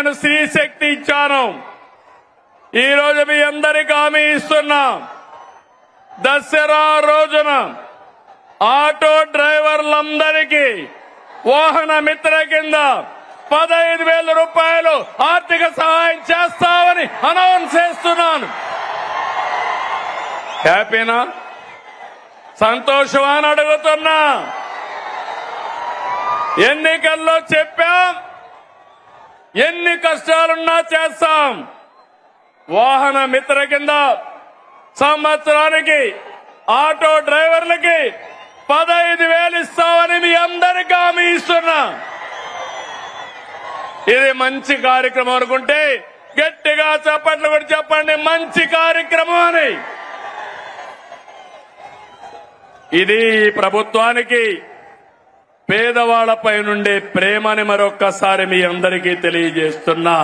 నేను స్త్రీ శక్తి ఇచ్చాను. ఈ రోజు మీ అందరికీ హామీ ఇస్తున్నా, దసరా రోజున ఆటో డ్రైవర్లందరికీ వాహన మిత్ర కింద 15,000 రూపాయలు ఆర్థిక సహాయం చేస్తామని అనౌన్స్ చేస్తున్నాను. హ్యాపీనా? సంతోషమా అని అడుగుతున్నా. ఎన్నికల్లో చెప్పాం, ఎన్ని కష్టాలున్నా చేస్తాం. వాహన మిత్ర కింద సంవత్సరానికి ఆటో డ్రైవర్లకి 15,000 ఇస్తామని మీ అందరికీ హామీ ఇస్తున్నా. ఇది మంచి కార్యక్రమం అనుకుంటే గట్టిగా చప్పట్లు కూడా చెప్పండి, మంచి కార్యక్రమం అని. ఇది ప్రభుత్వానికి పేదవాళ్లపై నుండే ప్రేమని మరొక్కసారి మీ అందరికీ తెలియజేస్తున్నా.